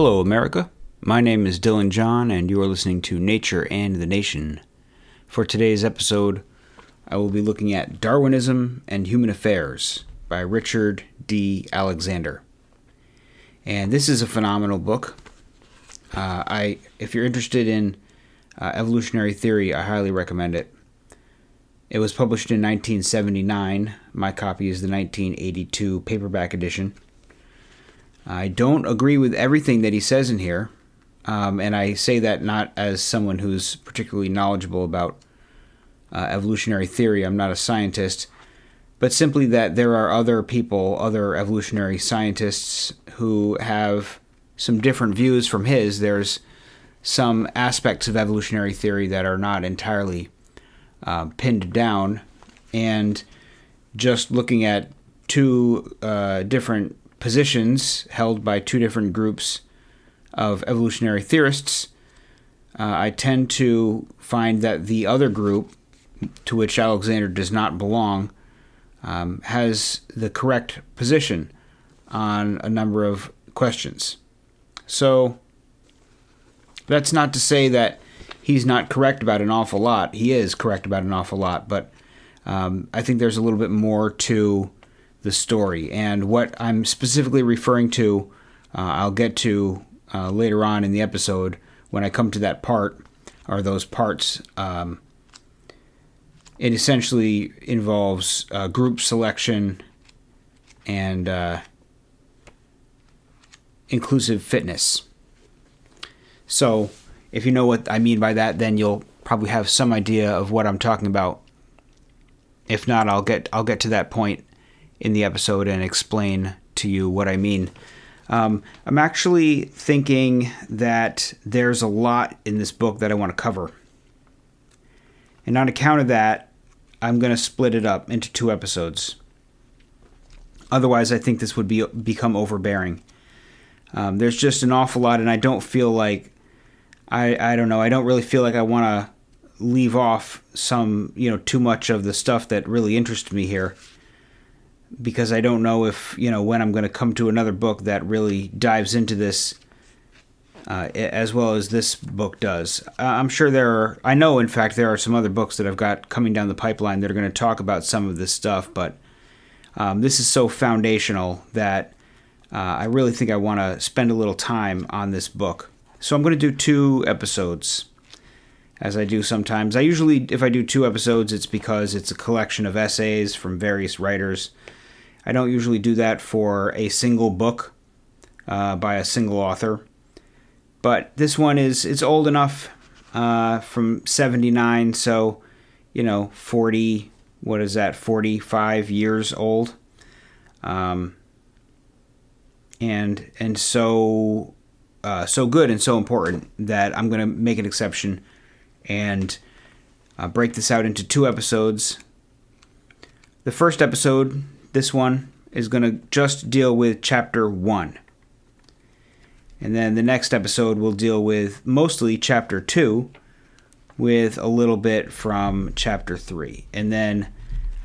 Hello, America. My name is Dylan John, and you are listening to Nature and the Nation. For today's episode, I will be looking at Darwinism and Human Affairs by Richard D. Alexander. And this is a phenomenal book. If you're interested in evolutionary theory, I highly recommend it. It was published in 1979. My copy is the 1982 paperback edition. I don't agree with everything that he says in here, and I say that not as someone who's particularly knowledgeable about evolutionary theory. I'm not a scientist, but simply that there are other people, other evolutionary scientists, who have some different views from his. There's some aspects of evolutionary theory that are not entirely pinned down, and just looking at two different positions held by two different groups of evolutionary theorists, I tend to find that the other group, to which Alexander does not belong, has the correct position on a number of questions. So that's not to say that he's not correct about an awful lot. He is correct about an awful lot, but I think there's a little bit more to the story. And what I'm specifically referring to, I'll get to later on in the episode when I come to that part, or those parts. It essentially involves group selection and inclusive fitness. So if you know what I mean by that, then you'll probably have some idea of what I'm talking about. If not, I'll get to that point in the episode and explain to you what I mean. I'm actually thinking that there's a lot in this book that I want to cover. And on account of that, I'm going to split it up into 2 episodes. Otherwise, I think this would become overbearing. There's just an awful lot, and I don't feel like, I don't know, I don't really feel like I want to leave off some, too much of the stuff that really interests me here, because I don't know if, when I'm going to come to another book that really dives into this as well as this book does. I'm sure I know, in fact, there are some other books that I've got coming down the pipeline that are going to talk about some of this stuff, but this is so foundational that I really think I want to spend a little time on this book. So I'm going to do 2 episodes, as I do sometimes. If I do 2 episodes, it's because it's a collection of essays from various writers. I don't usually do that for a single book by a single author. But this one it's old enough, from 79, so, 45 years old. And so good and so important that I'm going to make an exception and break this out into 2 episodes. The first episode, this one, is going to just deal with Chapter 1. And then the next episode will deal with mostly Chapter 2, with a little bit from Chapter 3. And then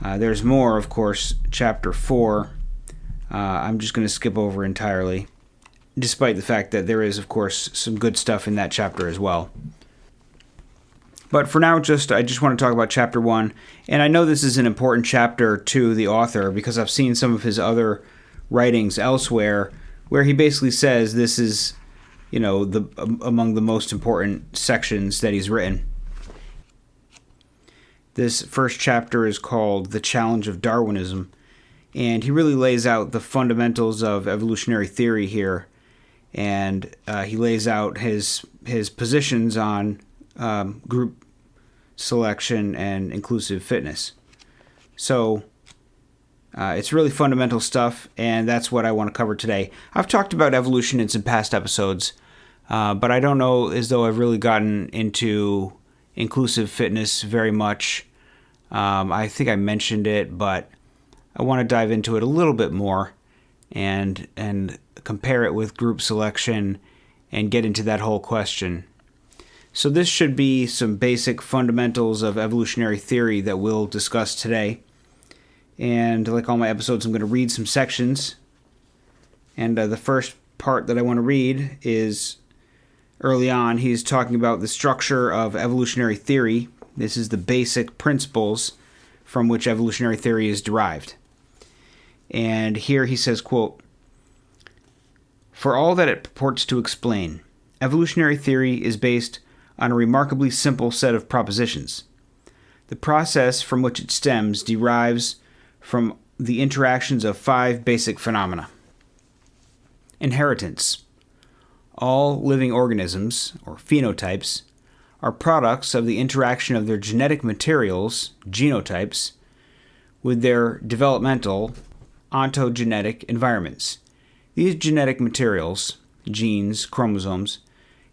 there's more, of course, Chapter 4. I'm just going to skip over entirely, despite the fact that there is, of course, some good stuff in that chapter as well. But for now, I just want to talk about Chapter 1. And I know this is an important chapter to the author because I've seen some of his other writings elsewhere where he basically says this is, among the most important sections that he's written. This first chapter is called The Challenge of Darwinism, and he really lays out the fundamentals of evolutionary theory here, and he lays out his positions on group selection and inclusive fitness. So it's really fundamental stuff, and that's what I want to cover today. I've talked about evolution in some past episodes, but I don't know as though I've really gotten into inclusive fitness very much. I think I mentioned it, but I want to dive into it a little bit more and compare it with group selection and get into that whole question. So this should be some basic fundamentals of evolutionary theory that we'll discuss today. And like all my episodes, I'm going to read some sections. And the first part that I want to read is early on. He's talking about the structure of evolutionary theory. This is the basic principles from which evolutionary theory is derived. And here he says, quote, "For all that it purports to explain, evolutionary theory is based on a remarkably simple set of propositions. The process from which it stems derives from the interactions of 5 basic phenomena. Inheritance. All living organisms, or phenotypes, are products of the interaction of their genetic materials, genotypes, with their developmental, ontogenetic environments. These genetic materials, genes, chromosomes,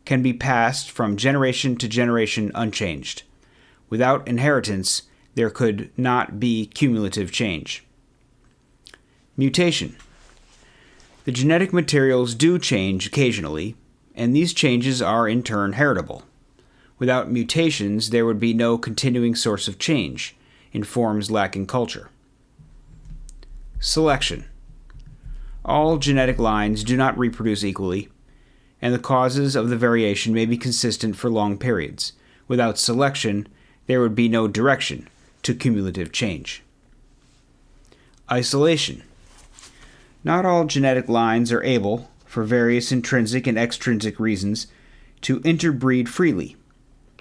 can be passed from generation to generation unchanged. Without inheritance, there could not be cumulative change. Mutation. The genetic materials do change occasionally, and these changes are in turn heritable. Without mutations, there would be no continuing source of change in forms lacking culture. Selection. All genetic lines do not reproduce equally, and the causes of the variation may be consistent for long periods. Without selection, there would be no direction to cumulative change. Isolation. Not all genetic lines are able, for various intrinsic and extrinsic reasons, to interbreed freely,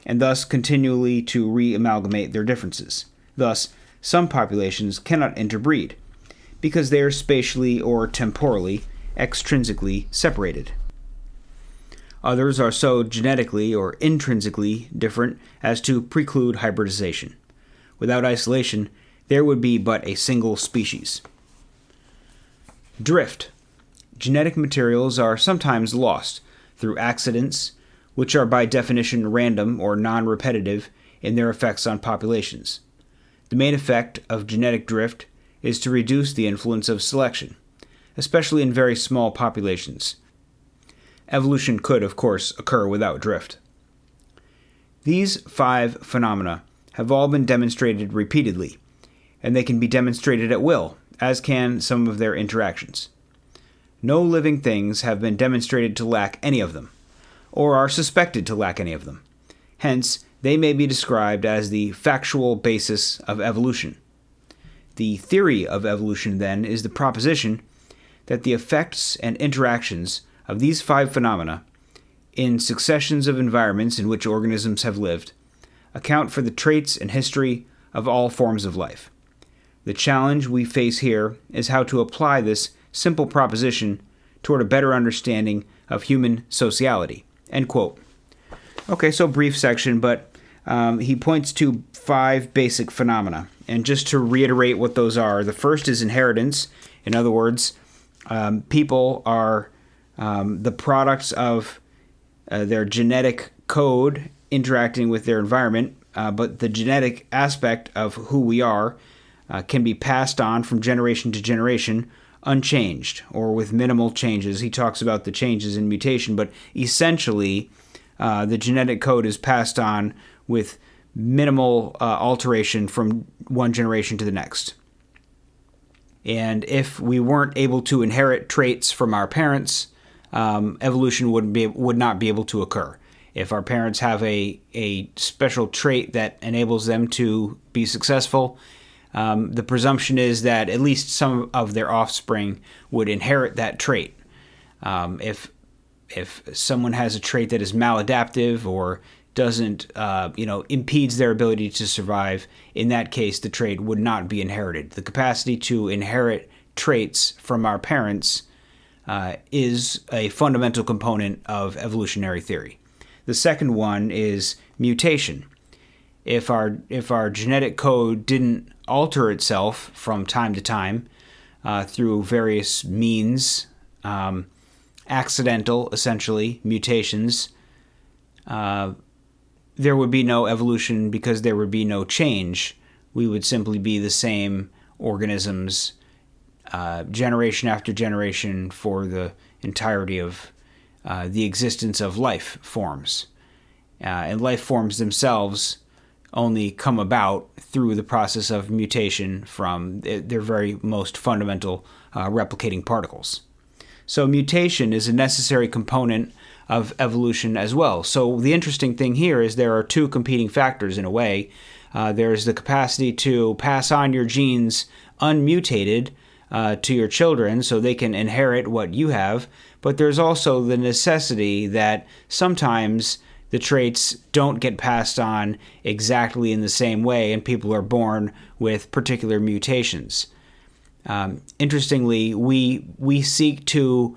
and thus continually to re-amalgamate their differences. Thus, some populations cannot interbreed, because they are spatially or temporally, extrinsically separated. Others are so genetically or intrinsically different as to preclude hybridization. Without isolation, there would be but a single species. Drift. Genetic materials are sometimes lost through accidents, which are by definition random or non-repetitive in their effects on populations. The main effect of genetic drift is to reduce the influence of selection, especially in very small populations. Evolution could, of course, occur without drift. These 5 phenomena have all been demonstrated repeatedly, and they can be demonstrated at will, as can some of their interactions. No living things have been demonstrated to lack any of them, or are suspected to lack any of them. Hence, they may be described as the factual basis of evolution. The theory of evolution, then, is the proposition that the effects and interactions of these 5 phenomena, in successions of environments in which organisms have lived, account for the traits and history of all forms of life. The challenge we face here is how to apply this simple proposition toward a better understanding of human sociality." End quote. Okay, so brief section, but he points to 5 basic phenomena. And just to reiterate what those are, the first is inheritance. In other words, people are the products of their genetic code interacting with their environment, but the genetic aspect of who we are can be passed on from generation to generation unchanged or with minimal changes. He talks about the changes in mutation, but essentially the genetic code is passed on with minimal alteration from one generation to the next. And if we weren't able to inherit traits from our parents, evolution would not be able to occur. If our parents have a special trait that enables them to be successful, the presumption is that at least some of their offspring would inherit that trait. If someone has a trait that is maladaptive or doesn't, impedes their ability to survive, in that case, the trait would not be inherited. The capacity to inherit traits from our parents is a fundamental component of evolutionary theory. The second one is mutation. If our genetic code didn't alter itself from time to time through various means, accidental, essentially, mutations, there would be no evolution because there would be no change. We would simply be the same organisms generation after generation for the entirety of the existence of life forms. And life forms themselves only come about through the process of mutation from their very most fundamental replicating particles. So mutation is a necessary component of evolution as well. So the interesting thing here is there are two competing factors in a way. There's the capacity to pass on your genes unmutated to your children so they can inherit what you have, but there's also the necessity that sometimes the traits don't get passed on exactly in the same way and people are born with particular mutations. Interestingly, we seek to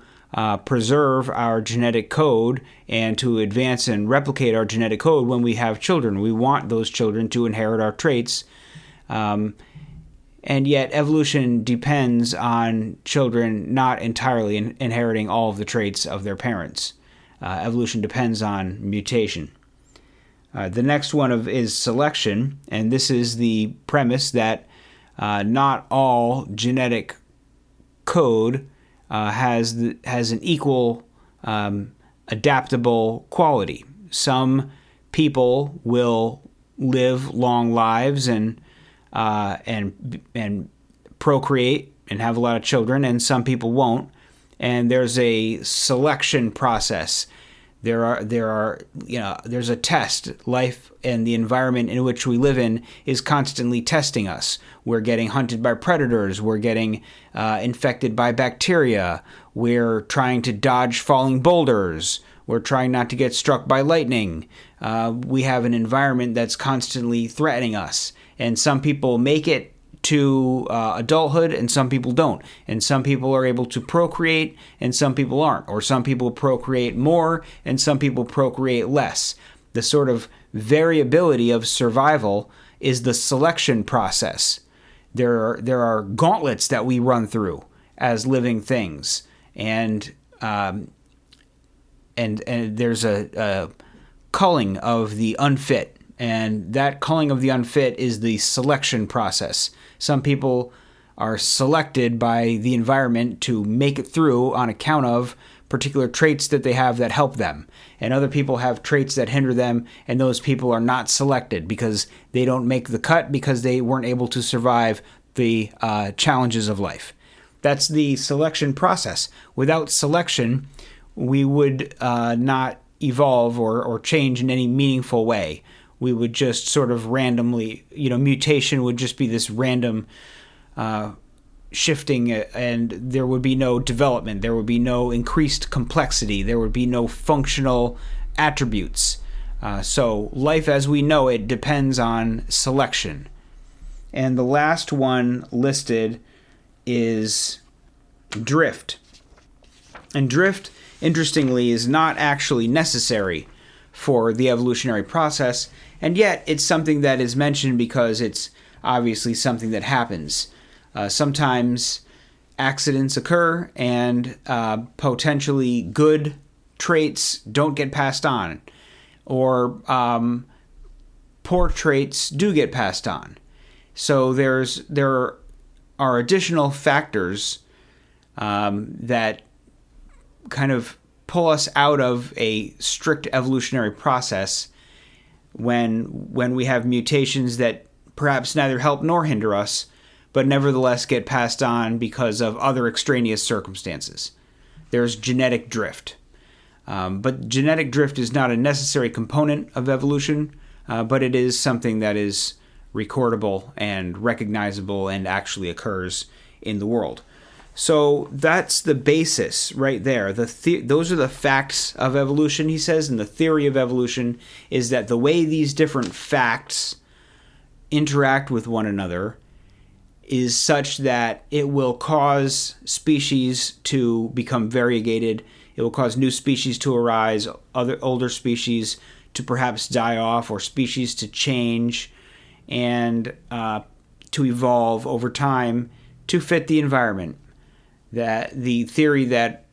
preserve our genetic code and to advance and replicate our genetic code when we have children. We want those children to inherit our traits. And yet evolution depends on children not entirely inheriting all of the traits of their parents. Evolution depends on mutation. The next one is selection, and this is the premise that not all genetic code has an equal adaptable quality. Some people will live long lives and procreate and have a lot of children, and some people won't. And there's a selection process. There's a test. Life and the environment in which we live in is constantly testing us. We're getting hunted by predators. We're getting infected by bacteria. We're trying to dodge falling boulders. We're trying not to get struck by lightning. We have an environment that's constantly threatening us. And some people make it to adulthood and some people don't. And some people are able to procreate and some people aren't. Or some people procreate more and some people procreate less. The sort of variability of survival is the selection process. There are gauntlets that we run through as living things. And there's a culling of the unfit. And that culling of the unfit is the selection process. Some people are selected by the environment to make it through on account of particular traits that they have that help them. And other people have traits that hinder them, and those people are not selected because they don't make the cut because they weren't able to survive the challenges of life. That's the selection process. Without selection, we would not evolve or change in any meaningful way. We would just sort of randomly, mutation would just be this random shifting, and there would be no development. There would be no increased complexity. There would be no functional attributes. So life as we know it depends on selection. And the last one listed is drift. And drift, interestingly, is not actually necessary for the evolutionary process, and yet it's something that is mentioned because it's obviously something that happens. Sometimes accidents occur and potentially good traits don't get passed on, or poor traits do get passed on. So there are additional factors that kind of pull us out of a strict evolutionary process when we have mutations that perhaps neither help nor hinder us, but nevertheless get passed on because of other extraneous circumstances. There's genetic drift. But genetic drift is not a necessary component of evolution, but it is something that is recordable and recognizable and actually occurs in the world. So that's the basis right there. Those are the facts of evolution, he says, and the theory of evolution is that the way these different facts interact with one another is such that it will cause species to become variegated. It will cause new species to arise, other older species to perhaps die off, or species to change and to evolve over time to fit the environment. That the theory that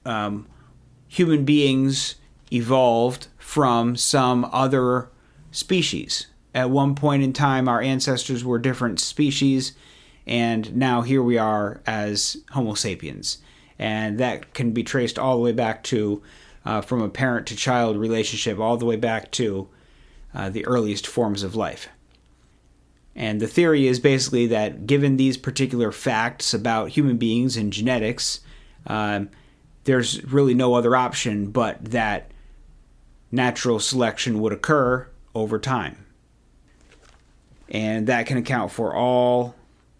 human beings evolved from some other species. At one point in time, our ancestors were different species, and now here we are as Homo sapiens. And that can be traced all the way back to, from a parent-to-child relationship, all the way back to the earliest forms of life. And the theory is basically that given these particular facts about human beings and genetics, there's really no other option but that natural selection would occur over time. And that can account for all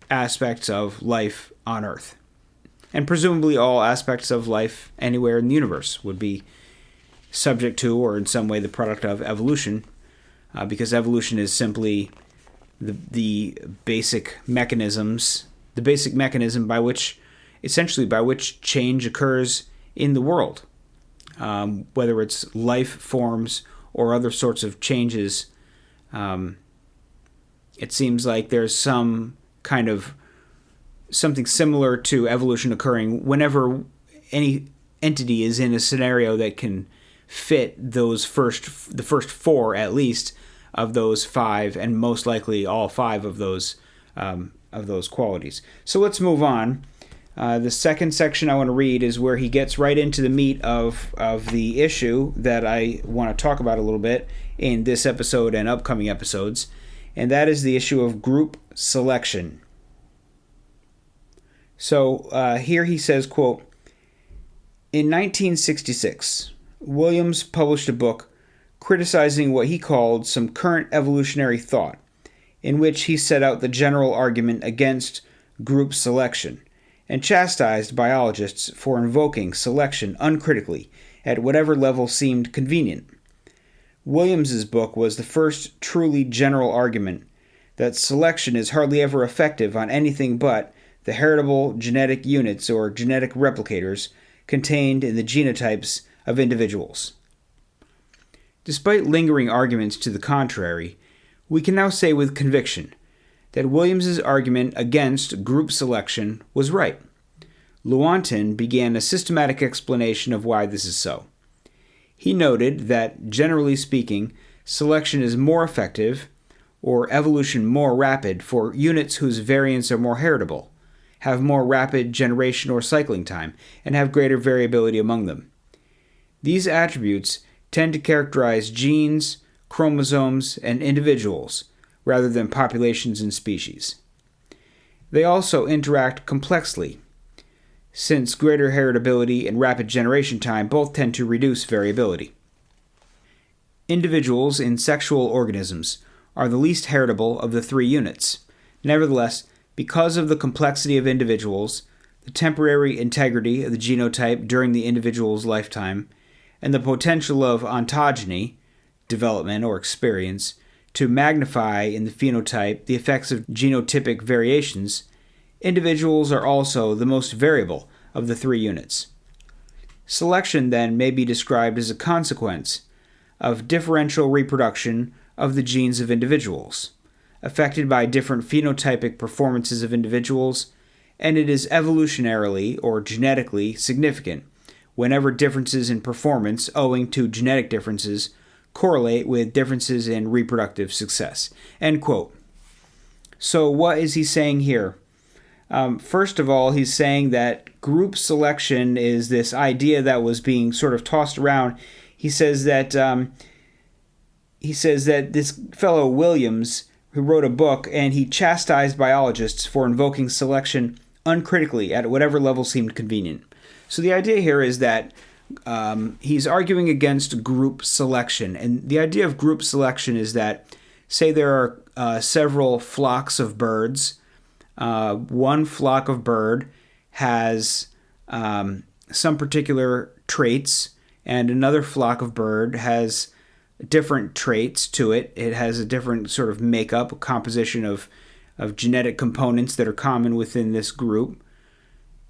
aspects of life on Earth. And presumably all aspects of life anywhere in the universe would be subject to, or in some way the product of, evolution, because evolution is simply the basic mechanism by which change occurs in the world, whether it's life forms or other sorts of changes. It seems like there's some kind of something similar to evolution occurring whenever any entity is in a scenario that can fit the first four at least of those five, and most likely all five of those qualities. So let's move on. The second section I want to read is where he gets right into the meat of the issue that I want to talk about a little bit in this episode and upcoming episodes, and that is the issue of group selection. So here he says, quote, "In 1966, Williams published a book criticizing what he called some current evolutionary thought, in which he set out the general argument against group selection and chastised biologists for invoking selection uncritically at whatever level seemed convenient. Williams's book was the first truly general argument that selection is hardly ever effective on anything but the heritable genetic units or genetic replicators contained in the genotypes of individuals. Despite lingering arguments to the contrary, we can now say with conviction that Williams's argument against group selection was right. Lewontin began a systematic explanation of why this is so. He noted that, generally speaking, selection is more effective, or evolution more rapid, for units whose variants are more heritable, have more rapid generation or cycling time, and have greater variability among them. These attributes tend to characterize genes, chromosomes, and individuals, rather than populations and species. They also interact complexly, since greater heritability and rapid generation time both tend to reduce variability. Individuals in sexual organisms are the least heritable of the three units. Nevertheless, because of the complexity of individuals, the temporary integrity of the genotype during the individual's lifetime, and the potential of ontogeny, development or experience, to magnify in the phenotype the effects of genotypic variations, individuals are also the most variable of the three units. Selection, then, may be described as a consequence of differential reproduction of the genes of individuals, affected by different phenotypic performances of individuals, and it is evolutionarily or genetically significant whenever differences in performance owing to genetic differences correlate with differences in reproductive success." End quote. So what is he saying here? First of all, he's saying that group selection is this idea that was being sort of tossed around. He says that this fellow Williams, who wrote a book, and he chastised biologists for invoking selection uncritically at whatever level seemed convenient. So the idea here is that he's arguing against group selection. And the idea of group selection is that, say there are several flocks of birds. One flock of bird has some particular traits, and another flock of bird has different traits to it. It has a different sort of makeup, composition of genetic components that are common within this group.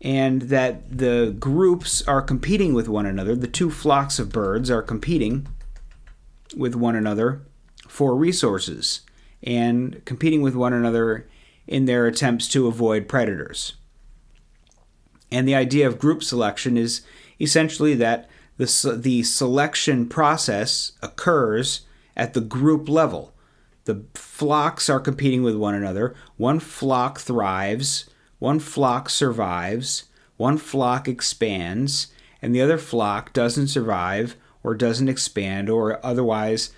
And that the groups are competing with one another. The two flocks of birds are competing with one another for resources and competing with one another in their attempts to avoid predators. And the idea of group selection is essentially that the selection process occurs at the group level. The flocks are competing with one another. One flock thrives, one flock survives, one flock expands, and the other flock doesn't survive or doesn't expand or otherwise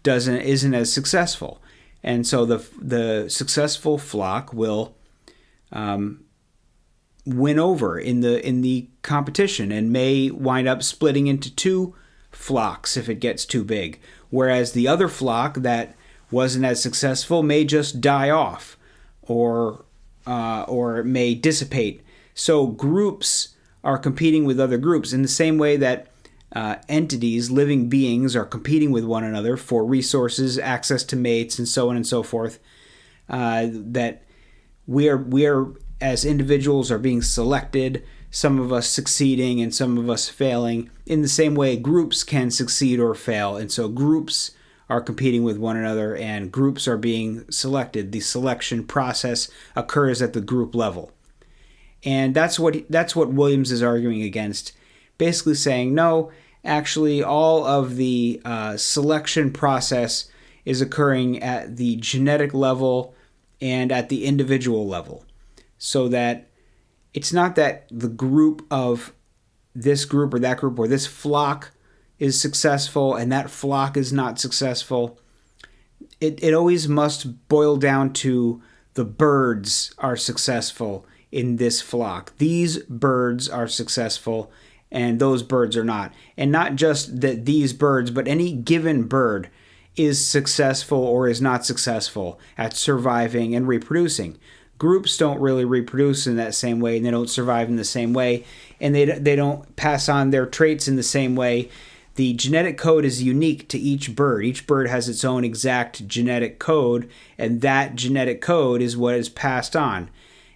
isn't as successful. And so the successful flock will win over in the competition and may wind up splitting into two flocks if it gets too big, whereas the other flock that wasn't as successful may just die off or may dissipate. So groups are competing with other groups in the same way that entities, living beings, are competing with one another for resources, access to mates, and so on and so forth. That we are as individuals are being selected, some of us succeeding and some of us failing. In the same way, groups can succeed or fail, and so groups are competing with one another and groups are being selected. The selection process occurs at the group level. And that's what Williams is arguing against, basically saying, no, actually all of the selection process is occurring at the genetic level and at the individual level. So that it's not that the group of this group or that group or this flock is successful and that flock is not successful. It always must boil down to the birds are successful in this flock. These birds are successful and those birds are not. And not just that these birds, but any given bird is successful or is not successful at surviving and reproducing. Groups don't really reproduce in that same way, and they don't survive in the same way, and they don't pass on their traits in the same way. The genetic code is unique to each bird. Each bird has its own exact genetic code, and that genetic code is what is passed on.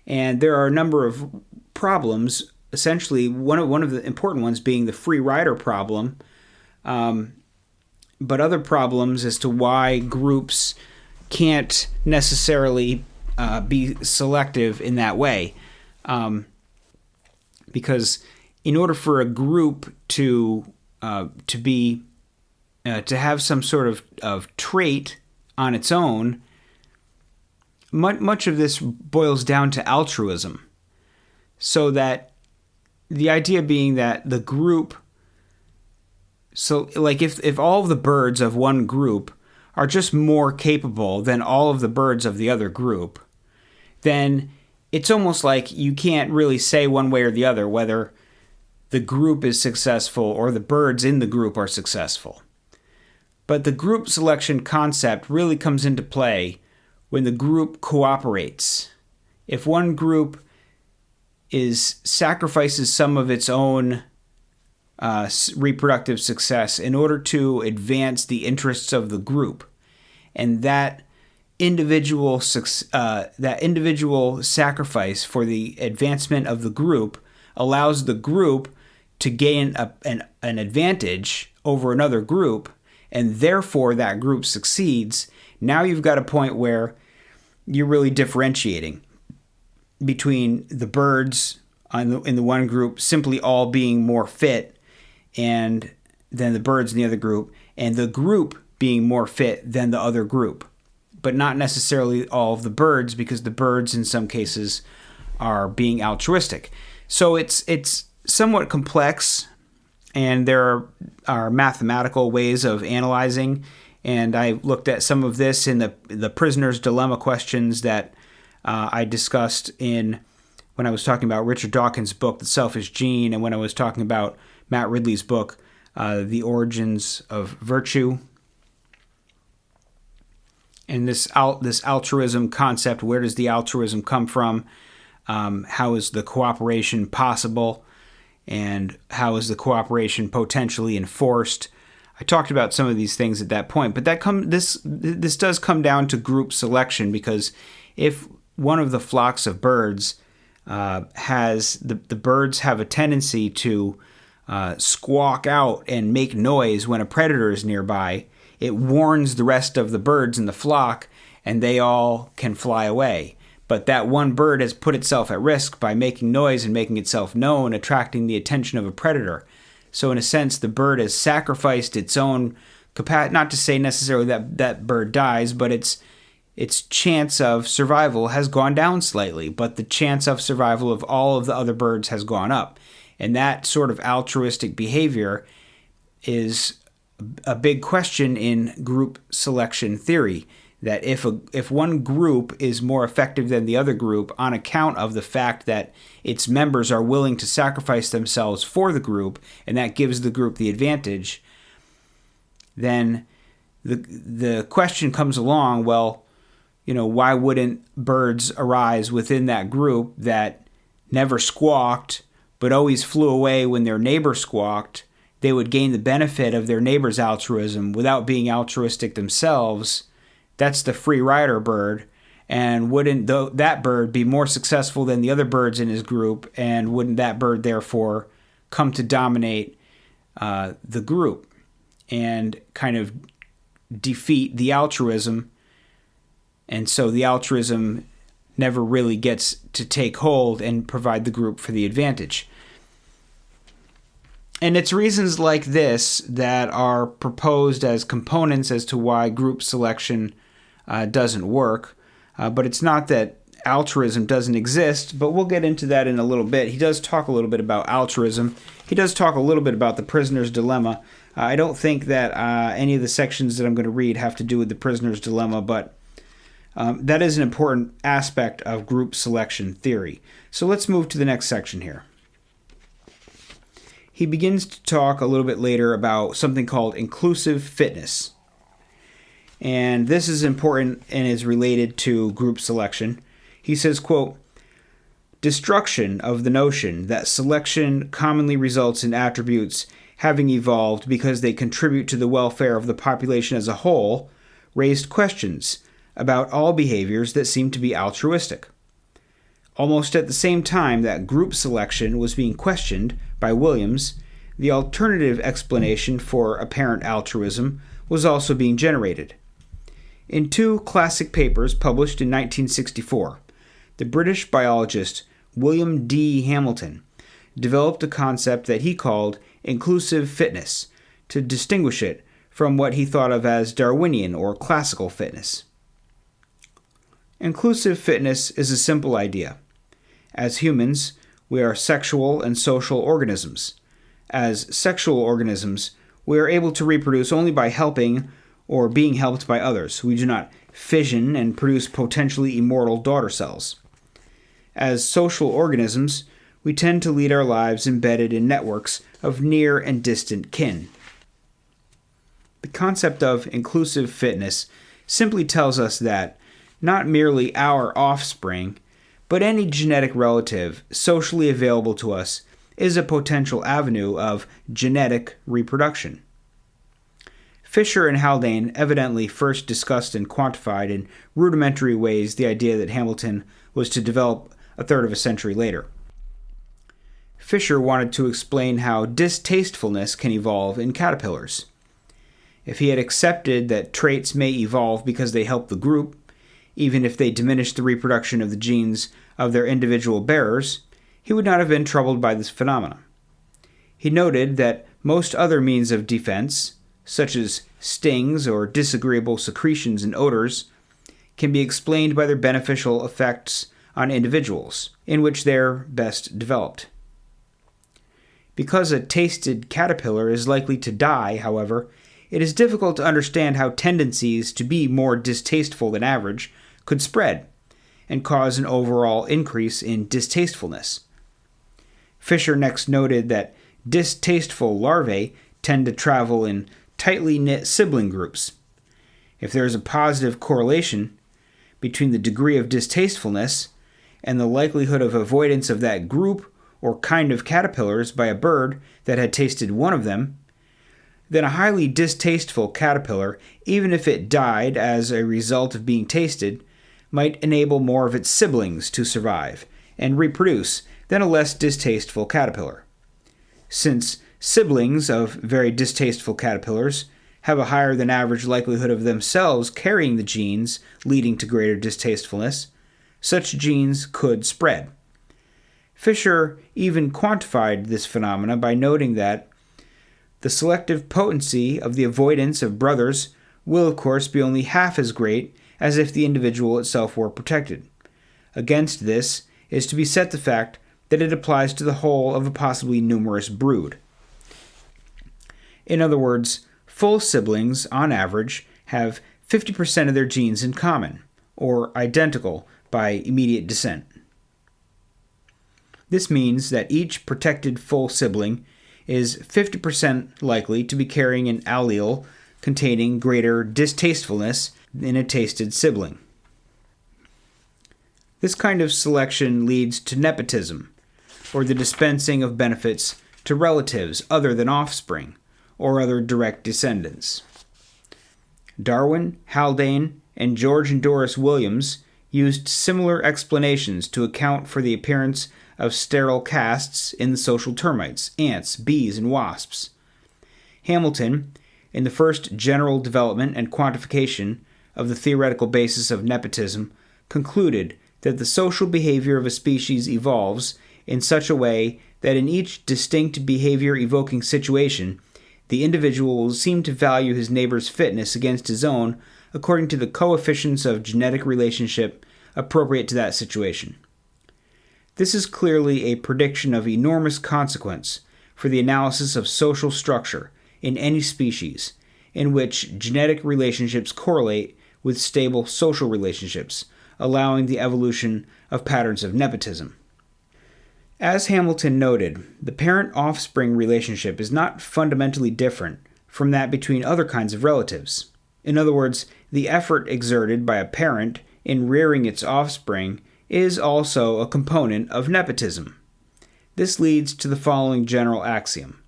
And there are a number of problems, essentially one of the important ones being the free rider problem, but other problems as to why groups can't necessarily be selective in that way. Because in order for a group to have some sort of trait on its own, much of this boils down to altruism. So that the idea being that the group, so like if all of the birds of one group are just more capable than all of the birds of the other group, then it's almost like you can't really say one way or the other whether the group is successful or the birds in the group are successful. But the group selection concept really comes into play when the group cooperates. If one group sacrifices some of its own reproductive success in order to advance the interests of the group, and that individual sacrifice for the advancement of the group allows the group to gain an advantage over another group, and therefore that group succeeds. Now you've got a point where you're really differentiating between the birds in the one group simply all being more fit and than the birds in the other group, and the group being more fit than the other group. But not necessarily all of the birds, because the birds in some cases are being altruistic. So it's somewhat complex, and there are mathematical ways of analyzing. And I looked at some of this in the prisoner's dilemma questions that I discussed when I was talking about Richard Dawkins' book, The Selfish Gene, and when I was talking about Matt Ridley's book, The Origins of Virtue. And this altruism concept, where does the altruism come from? How is the cooperation possible? And how is the cooperation potentially enforced? I talked about some of these things at that point, but this does come down to group selection, because if one of the flocks of birds the birds have a tendency to squawk out and make noise when a predator is nearby, it warns the rest of the birds in the flock, and they all can fly away. But that one bird has put itself at risk by making noise and making itself known, attracting the attention of a predator. So in a sense, the bird has sacrificed its own capacity, not to say necessarily that bird dies, but its chance of survival has gone down slightly, but the chance of survival of all of the other birds has gone up. And that sort of altruistic behavior is a big question in group selection theory, that if one group is more effective than the other group on account of the fact that its members are willing to sacrifice themselves for the group, and that gives the group the advantage, then the question comes along, well, why wouldn't birds arise within that group that never squawked but always flew away when their neighbor squawked? They would gain the benefit of their neighbor's altruism without being altruistic themselves. That's the free rider bird. And wouldn't that bird be more successful than the other birds in his group? And wouldn't that bird therefore come to dominate the group and kind of defeat the altruism? And so the altruism never really gets to take hold and provide the group for the advantage. And it's reasons like this that are proposed as components as to why group selection doesn't work. But it's not that altruism doesn't exist, but we'll get into that in a little bit. He does talk a little bit about altruism. He does talk a little bit about the prisoner's dilemma. I don't think that any of the sections that I'm going to read have to do with the prisoner's dilemma, but that is an important aspect of group selection theory. So let's move to the next section here. He begins to talk a little bit later about something called inclusive fitness. And this is important and is related to group selection. He says, quote, "Destruction of the notion that selection commonly results in attributes having evolved because they contribute to the welfare of the population as a whole raised questions about all behaviors that seem to be altruistic. Almost at the same time that group selection was being questioned by Williams, the alternative explanation for apparent altruism was also being generated. In two classic papers published in 1964, the British biologist William D. Hamilton developed a concept that he called inclusive fitness to distinguish it from what he thought of as Darwinian or classical fitness. Inclusive fitness is a simple idea. As humans, we are sexual and social organisms. As sexual organisms, we are able to reproduce only by helping or being helped by others. We do not fission and produce potentially immortal daughter cells. As social organisms, we tend to lead our lives embedded in networks of near and distant kin. The concept of inclusive fitness simply tells us that not merely our offspring, but any genetic relative socially available to us is a potential avenue of genetic reproduction. Fisher and Haldane evidently first discussed and quantified in rudimentary ways the idea that Hamilton was to develop a third of a century later. Fisher wanted to explain how distastefulness can evolve in caterpillars. If he had accepted that traits may evolve because they help the group, even if they diminish the reproduction of the genes of their individual bearers, he would not have been troubled by this phenomenon. He noted that most other means of defense, such as stings or disagreeable secretions and odors, can be explained by their beneficial effects on individuals, in which they're best developed. Because a tasted caterpillar is likely to die, however, it is difficult to understand how tendencies to be more distasteful than average could spread and cause an overall increase in distastefulness. Fisher next noted that distasteful larvae tend to travel in tightly knit sibling groups. If there is a positive correlation between the degree of distastefulness and the likelihood of avoidance of that group or kind of caterpillars by a bird that had tasted one of them, then a highly distasteful caterpillar, even if it died as a result of being tasted, might enable more of its siblings to survive and reproduce than a less distasteful caterpillar. Since siblings of very distasteful caterpillars have a higher than average likelihood of themselves carrying the genes leading to greater distastefulness, such genes could spread. Fisher even quantified this phenomena by noting that the selective potency of the avoidance of brothers will, of course, be only half as great as if the individual itself were protected. Against this is to be set the fact that it applies to the whole of a possibly numerous brood. In other words, full siblings, on average, have 50% of their genes in common, or identical by immediate descent. This means that each protected full sibling is 50% likely to be carrying an allele containing greater distastefulness than a tasted sibling. This kind of selection leads to nepotism, or the dispensing of benefits to relatives other than offspring, or other direct descendants. Darwin, Haldane, and George and Doris Williams used similar explanations to account for the appearance of sterile castes in the social termites, ants, bees, and wasps. Hamilton, in the first general development and quantification of the theoretical basis of nepotism, concluded that the social behavior of a species evolves in such a way that in each distinct behavior-evoking situation, the individual will seem to value his neighbor's fitness against his own according to the coefficients of genetic relationship appropriate to that situation. This is clearly a prediction of enormous consequence for the analysis of social structure in any species in which genetic relationships correlate with stable social relationships, allowing the evolution of patterns of nepotism. As Hamilton noted, the parent-offspring relationship is not fundamentally different from that between other kinds of relatives. In other words, the effort exerted by a parent in rearing its offspring is also a component of nepotism. This leads to the following general axiom.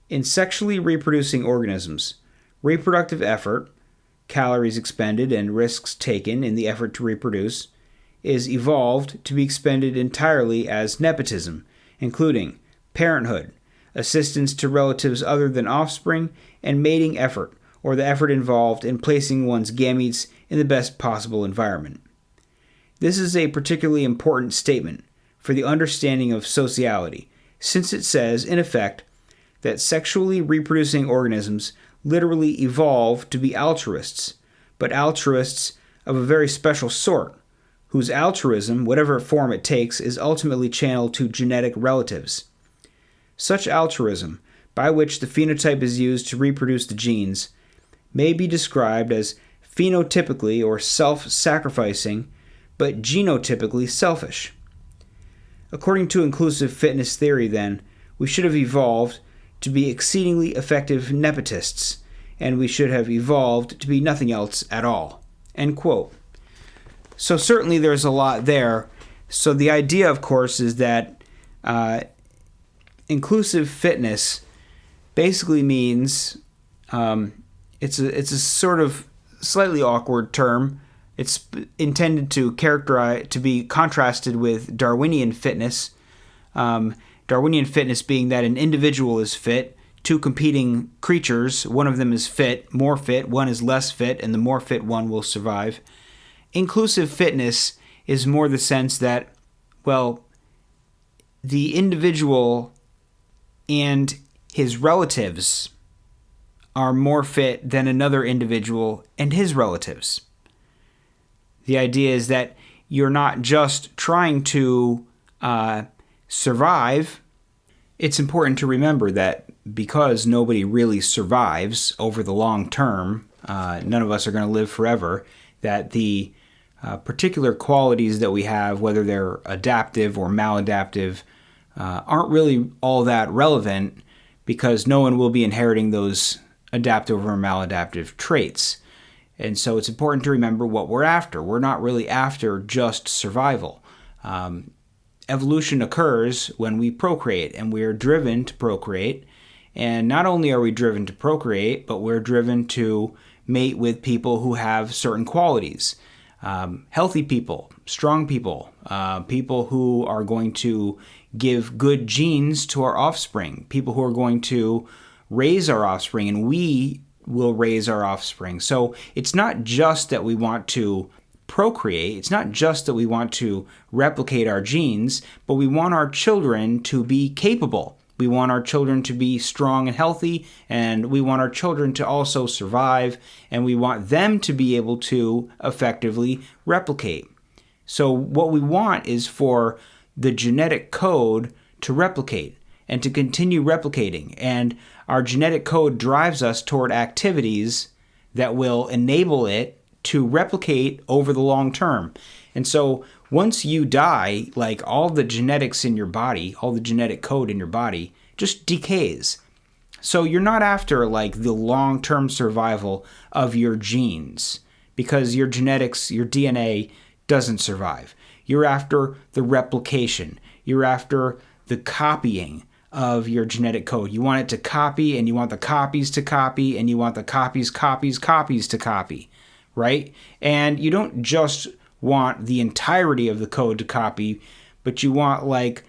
In sexually reproducing organisms, reproductive effort, calories expended and risks taken in the effort to reproduce, is evolved to be expended entirely as nepotism, including parenthood, assistance to relatives other than offspring, and mating effort, or the effort involved in placing one's gametes in the best possible environment. This is a particularly important statement for the understanding of sociality, since it says, in effect, that sexually reproducing organisms literally evolve to be altruists, but altruists of a very special sort, whose altruism, whatever form it takes, is ultimately channeled to genetic relatives. Such altruism, by which the phenotype is used to reproduce the genes, may be described as phenotypically or self-sacrificing, but genotypically selfish. According to inclusive fitness theory, then, we should have evolved to be exceedingly effective nepotists, and we should have evolved to be nothing else at all. End quote. So certainly there's a lot there. So the idea, of course, is that inclusive fitness basically means it's a sort of slightly awkward term. It's intended to be contrasted with Darwinian fitness. Darwinian fitness being that an individual is fit, two competing creatures, one of them is fit, more fit, one is less fit, and the more fit one will survive. Inclusive fitness is more the sense that, well, the individual and his relatives are more fit than another individual and his relatives. The idea is that you're not just trying to survive. It's important to remember that because nobody really survives over the long term, none of us are going to live forever, that the particular qualities that we have, whether they're adaptive or maladaptive, aren't really all that relevant because no one will be inheriting those adaptive or maladaptive traits. And so it's important to remember what we're after. We're not really after just survival. Evolution occurs when we procreate, and we are driven to procreate. And not only are we driven to procreate, but we're driven to mate with people who have certain qualities. Healthy people, strong people, people who are going to give good genes to our offspring, people who are going to raise our offspring, and we will raise our offspring. So it's not just that we want to procreate, it's not just that we want to replicate our genes, but we want our children to be capable. We want our children to be strong and healthy, and we want our children to also survive, and we want them to be able to effectively replicate. So what we want is for the genetic code to replicate and to continue replicating, and our genetic code drives us toward activities that will enable it to replicate over the long term. And so once you die, like all the genetics in your body, all the genetic code in your body just decays. So you're not after like the long-term survival of your genes because your genetics, your DNA doesn't survive. You're after the replication. You're after the copying of your genetic code. You want it to copy, and you want the copies to copy, and you want the copies to copy, right? And you don't just want the entirety of the code to copy, but you want like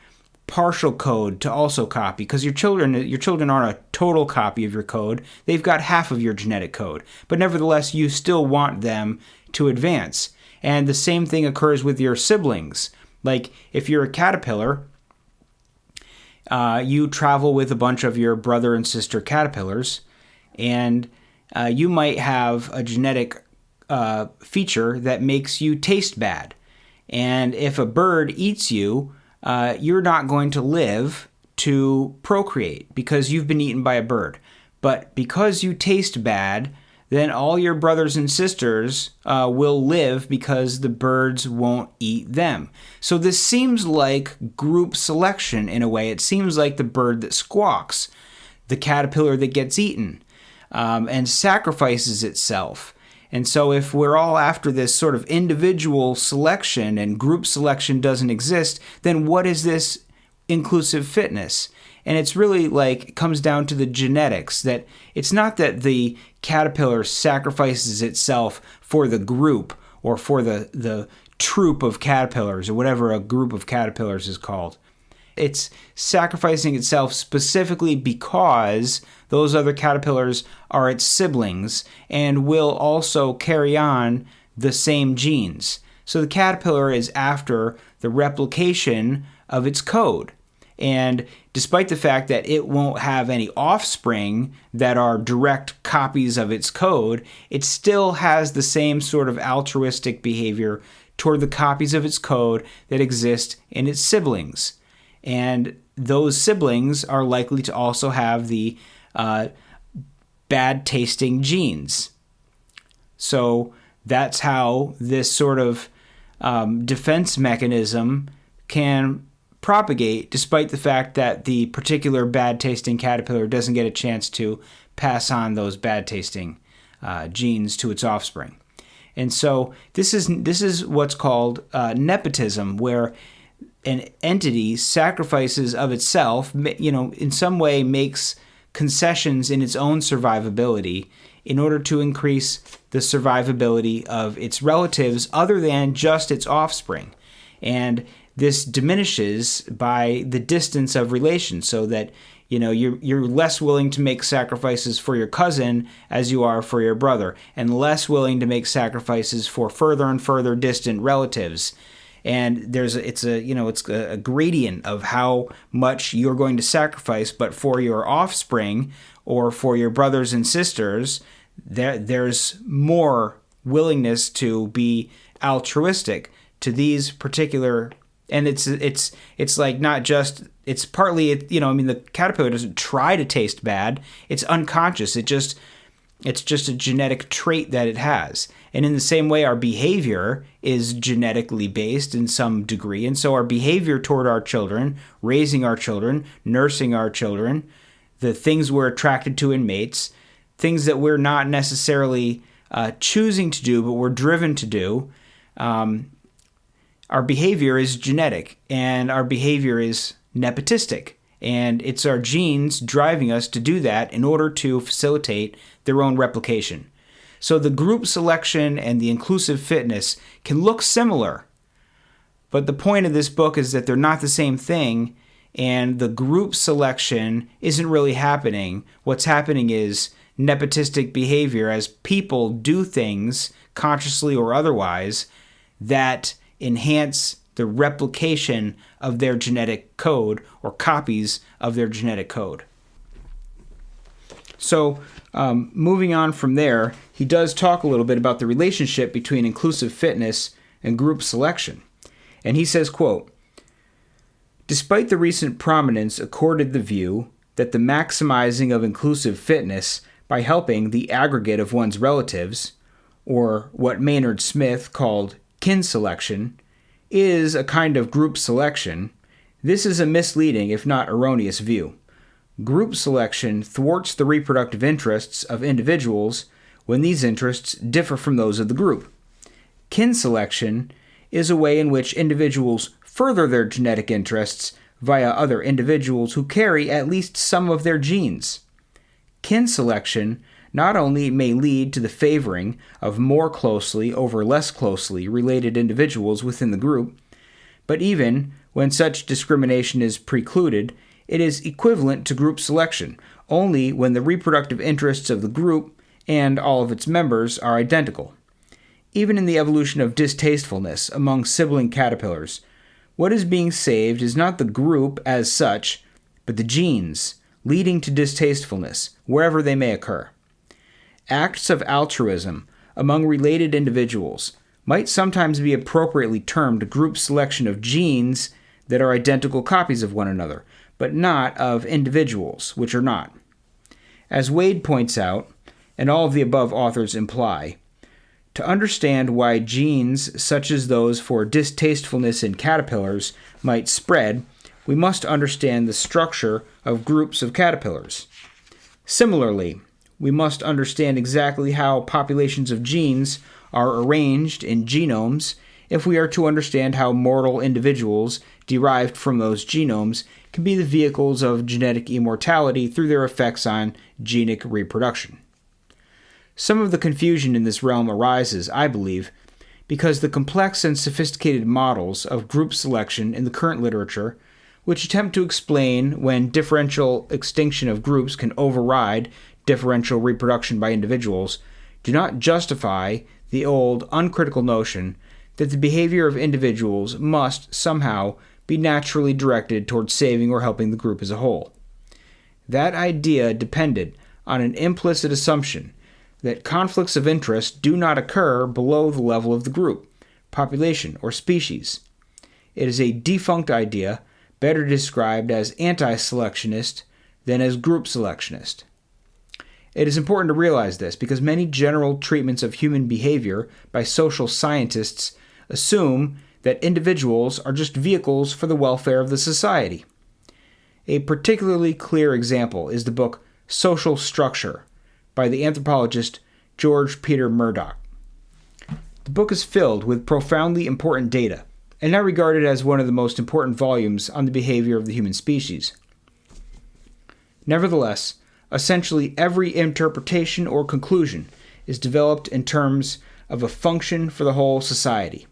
partial code to also copy, because your children aren't a total copy of your code. They've got half of your genetic code, but nevertheless, you still want them to advance. And the same thing occurs with your siblings. Like if you're a caterpillar, you travel with a bunch of your brother and sister caterpillars, and you might have a genetic feature that makes you taste bad. And if a bird eats you, you're not going to live to procreate because you've been eaten by a bird. But because you taste bad, then all your brothers and sisters will live because the birds won't eat them. So this seems like group selection in a way. It seems like the bird that squawks, the caterpillar that gets eaten and sacrifices itself. And so if we're all after this sort of individual selection and group selection doesn't exist, then what is this inclusive fitness? And it's really like, it comes down to the genetics, that it's not that the caterpillar sacrifices itself for the group or for the troop of caterpillars or whatever a group of caterpillars is called. It's sacrificing itself specifically because those other caterpillars are its siblings and will also carry on the same genes. So the caterpillar is after the replication of its code. And despite the fact that it won't have any offspring that are direct copies of its code, it still has the same sort of altruistic behavior toward the copies of its code that exist in its siblings. And those siblings are likely to also have the bad-tasting genes. So that's how this sort of defense mechanism can propagate, despite the fact that the particular bad-tasting caterpillar doesn't get a chance to pass on those bad-tasting genes to its offspring. And so this is what's called nepotism, where an entity sacrifices of itself, in some way makes concessions in its own survivability in order to increase the survivability of its relatives other than just its offspring. And this diminishes by the distance of relation, so that you're less willing to make sacrifices for your cousin as you are for your brother, and less willing to make sacrifices for further and further distant relatives. And it's a gradient of how much you're going to sacrifice, but for your offspring or for your brothers and sisters, there's more willingness to be altruistic to these particular. And it's like not just, it's partly, the caterpillar doesn't try to taste bad. It's unconscious. It's just a genetic trait that it has. And in the same way, our behavior is genetically based in some degree. And so our behavior toward our children, raising our children, nursing our children, the things we're attracted to in mates, things that we're not necessarily choosing to do, but we're driven to do, our behavior is genetic, and our behavior is nepotistic. And it's our genes driving us to do that in order to facilitate their own replication. So the group selection and the inclusive fitness can look similar, but the point of this book is that they're not the same thing, and the group selection isn't really happening. What's happening is nepotistic behavior as people do things, consciously or otherwise, that enhance the replication of their genetic code or copies of their genetic code. So moving on from there, he does talk a little bit about the relationship between inclusive fitness and group selection. And he says, quote, "Despite the recent prominence accorded the view that the maximizing of inclusive fitness by helping the aggregate of one's relatives, or what Maynard Smith called kin selection, is a kind of group selection, this is a misleading, if not erroneous, view. Group selection thwarts the reproductive interests of individuals when these interests differ from those of the group. Kin selection is a way in which individuals further their genetic interests via other individuals who carry at least some of their genes. Kin selection not only may lead to the favoring of more closely over less closely related individuals within the group, but even when such discrimination is precluded, it is equivalent to group selection only when the reproductive interests of the group and all of its members are identical. Even in the evolution of distastefulness among sibling caterpillars, what is being saved is not the group as such, but the genes leading to distastefulness, wherever they may occur. Acts of altruism among related individuals might sometimes be appropriately termed group selection of genes that are identical copies of one another, but not of individuals, which are not. As Wade points out, and all of the above authors imply, to understand why genes such as those for distastefulness in caterpillars might spread, we must understand the structure of groups of caterpillars. Similarly, we must understand exactly how populations of genes are arranged in genomes if we are to understand how mortal individuals derived from those genomes can be the vehicles of genetic immortality through their effects on genic reproduction. Some of the confusion in this realm arises, I believe, because the complex and sophisticated models of group selection in the current literature, which attempt to explain when differential extinction of groups can override differential reproduction by individuals, do not justify the old, uncritical notion that the behavior of individuals must somehow be naturally directed towards saving or helping the group as a whole. That idea depended on an implicit assumption that conflicts of interest do not occur below the level of the group, population, or species. It is a defunct idea, better described as anti-selectionist than as group selectionist. It is important to realize this because many general treatments of human behavior by social scientists assume that individuals are just vehicles for the welfare of the society. A particularly clear example is the book Social Structure by the anthropologist George Peter Murdoch. The book is filled with profoundly important data and now regarded as one of the most important volumes on the behavior of the human species. Nevertheless, essentially every interpretation or conclusion is developed in terms of a function for the whole society.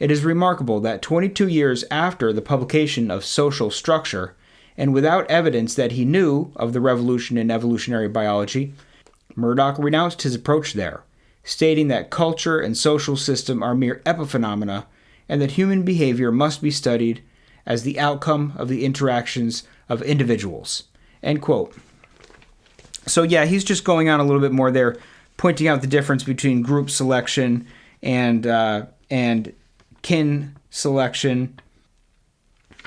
It is remarkable that 22 years after the publication of Social Structure, and without evidence that he knew of the revolution in evolutionary biology, Murdoch renounced his approach there, stating that culture and social system are mere epiphenomena and that human behavior must be studied as the outcome of the interactions of individuals. End quote. So yeah, he's just going on a little bit more there, pointing out the difference between group selection and kin selection.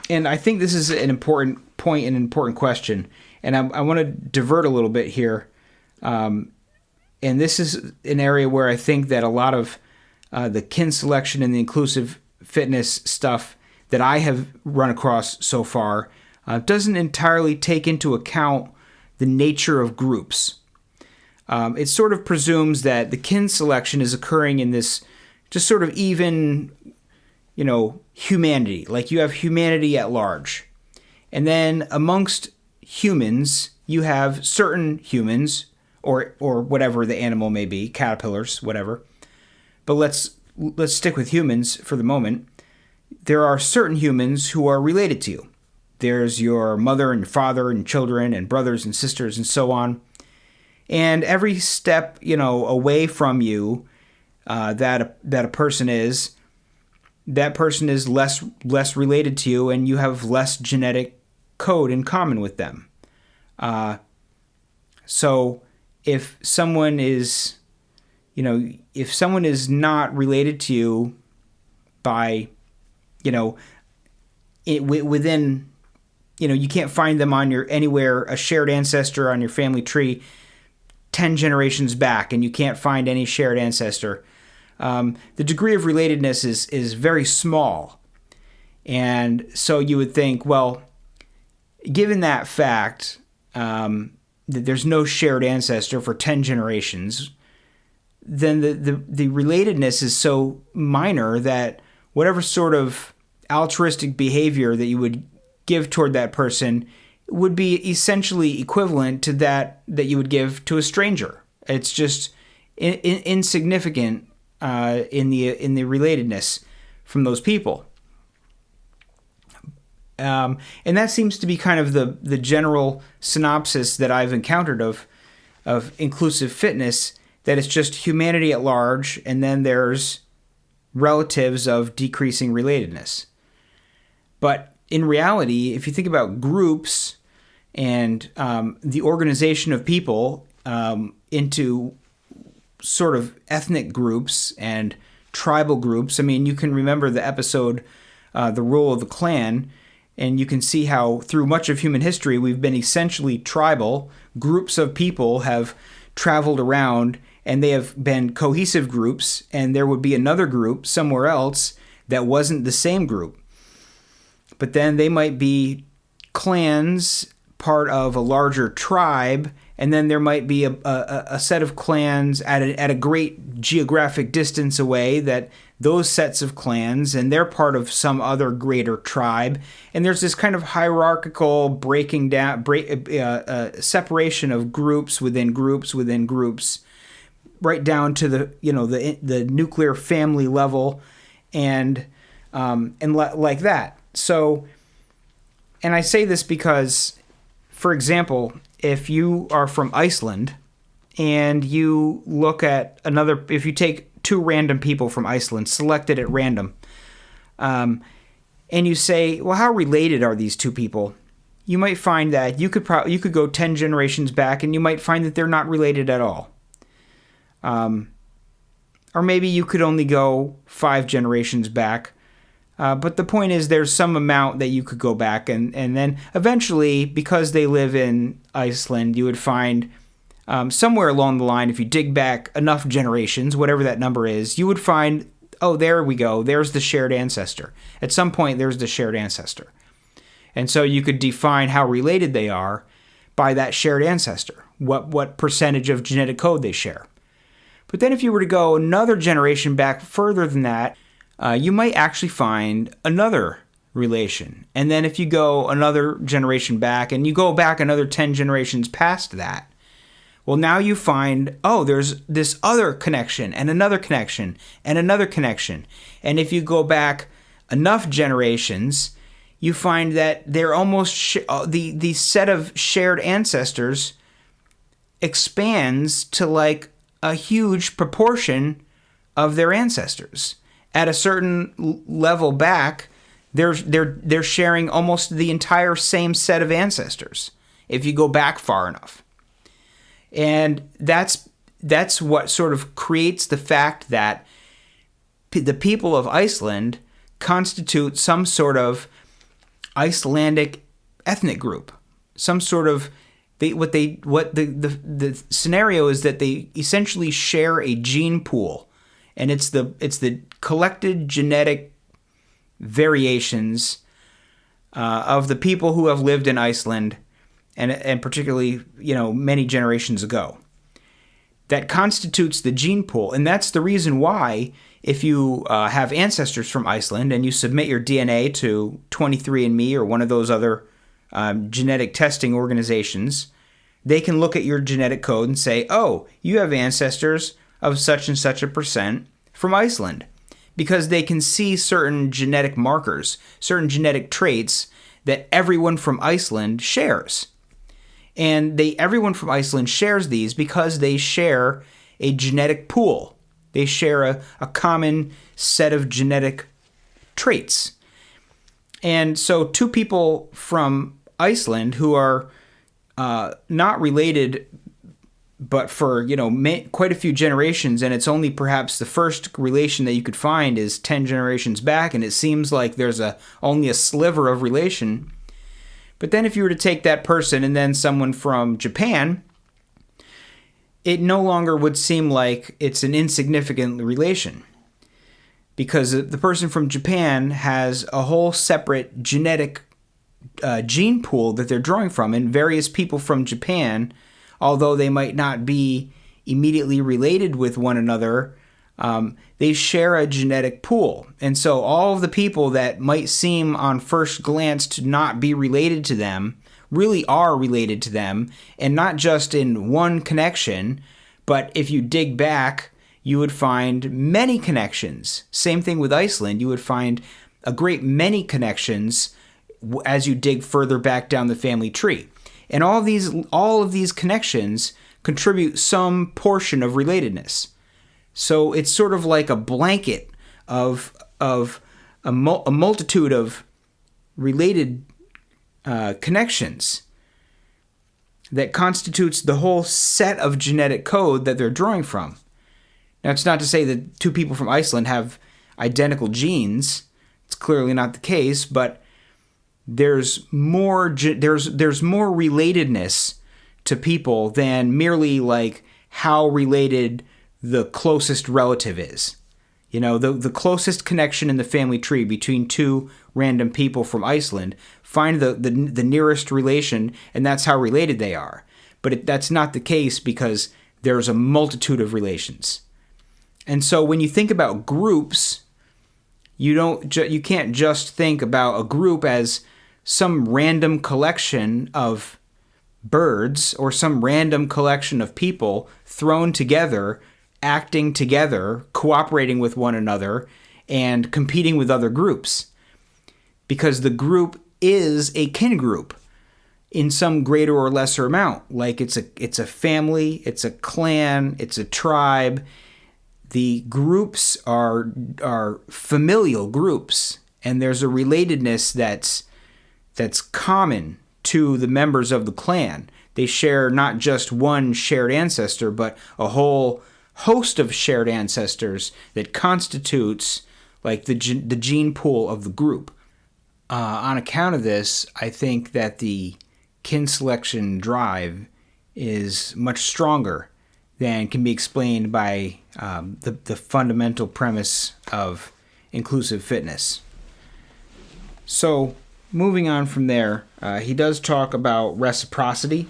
And I think this is an important point and an important question. And I want to divert a little bit here. And this is an area where I think that a lot of the kin selection and the inclusive fitness stuff that I have run across so far doesn't entirely take into account the nature of groups. It sort of presumes that the kin selection is occurring in this just sort of even, humanity. Like you have humanity at large. And then amongst humans, you have certain humans, or whatever the animal may be, caterpillars, whatever. But let's stick with humans for the moment. There are certain humans who are related to you. There's your mother and father and children and brothers and sisters and so on. And every step, away from you that a person is, that person is less related to you, and you have less genetic code in common with them. So if someone is, if someone is not related to you by, within, you can't find them on anywhere, a shared ancestor on your family tree, 10 generations back and you can't find any shared ancestor, the degree of relatedness is very small. And so you would think, well, given that fact, that there's no shared ancestor for 10 generations, then the relatedness is so minor that whatever sort of altruistic behavior that you would give toward that person would be essentially equivalent to that you would give to a stranger. It's just insignificant in the relatedness from those people. And that seems to be kind of the general synopsis that I've encountered of inclusive fitness, that it's just humanity at large, and then there's relatives of decreasing relatedness. But in reality, if you think about groups and the organization of people into sort of ethnic groups and tribal groups, I mean, you can remember the episode, The Rule of the Clan, and you can see how through much of human history we've been essentially tribal. Groups of people have traveled around and they have been cohesive groups, and there would be another group somewhere else that wasn't the same group. But then they might be clans, part of a larger tribe, and then there might be a set of clans at a great geographic distance away, that those sets of clans, and they're part of some other greater tribe. And there's this kind of hierarchical breaking down, separation of groups within groups within groups, right down to the nuclear family level, and like that. So, and I say this because, for example, if you are from Iceland and you look at if you take two random people from Iceland, selected at random, and you say, well, how related are these two people? You might find that you could go 10 generations back and you might find that they're not related at all. Or maybe you could only go 5 generations back. But the point is, there's some amount that you could go back, and then eventually, because they live in Iceland, you would find somewhere along the line, if you dig back enough generations, whatever that number is, you would find, oh, there we go, there's the shared ancestor. At some point, there's the shared ancestor. And so you could define how related they are by that shared ancestor, what percentage of genetic code they share. But then if you were to go another generation back further than that, you might actually find another relation. And then if you go another generation back and you go back another 10 generations past that, well, now you find, oh, there's this other connection and another connection and another connection. And if you go back enough generations, you find that they're almost the set of shared ancestors expands to like a huge proportion of their ancestors. At a certain level back, they're sharing almost the entire same set of ancestors if you go back far enough. And that's what sort of creates the fact that the people of Iceland constitute some sort of Icelandic ethnic group. Some sort of the scenario is that they essentially share a gene pool, and it's the collected genetic variations of the people who have lived in Iceland, and particularly many generations ago, that constitutes the gene pool. And that's the reason why, if you have ancestors from Iceland and you submit your DNA to 23andMe or one of those other genetic testing organizations, they can look at your genetic code and say, oh, you have ancestors of such and such a percent from Iceland, because they can see certain genetic markers, certain genetic traits that everyone from Iceland shares. And everyone from Iceland shares these because they share a genetic pool. They share a common set of genetic traits. And so two people from Iceland who are not related, but for quite a few generations, and it's only perhaps the first relation that you could find is 10 generations back, and it seems like there's only a sliver of relation. But then if you were to take that person and then someone from Japan, it no longer would seem like it's an insignificant relation, because the person from Japan has a whole separate genetic gene pool that they're drawing from, and various people from Japan, although they might not be immediately related with one another, they share a genetic pool. And so all of the people that might seem on first glance to not be related to them really are related to them, and not just in one connection, but if you dig back, you would find many connections. Same thing with Iceland. You would find a great many connections as you dig further back down the family tree. And all of these connections contribute some portion of relatedness. So it's sort of like a blanket of a multitude of related connections that constitutes the whole set of genetic code that they're drawing from. Now, it's not to say that two people from Iceland have identical genes. It's clearly not the case, but there's more relatedness to people than merely like how related the closest relative is. You know, the closest connection in the family tree between two random people from Iceland, find the nearest relation, and that's how related they are. But that's not the case, because there's a multitude of relations. And so when you think about groups, you can't just think about a group as some random collection of birds or some random collection of people thrown together, acting together, cooperating with one another, and competing with other groups. Because the group is a kin group in some greater or lesser amount. Like it's a family, it's a clan, it's a tribe. The groups are familial groups, and there's a relatedness that's common to the members of the clan. They share not just one shared ancestor, but a whole host of shared ancestors that constitutes like the gene pool of the group. On account of this, I think that the kin selection drive is much stronger than can be explained by the fundamental premise of inclusive fitness. So, moving on from there, he does talk about reciprocity.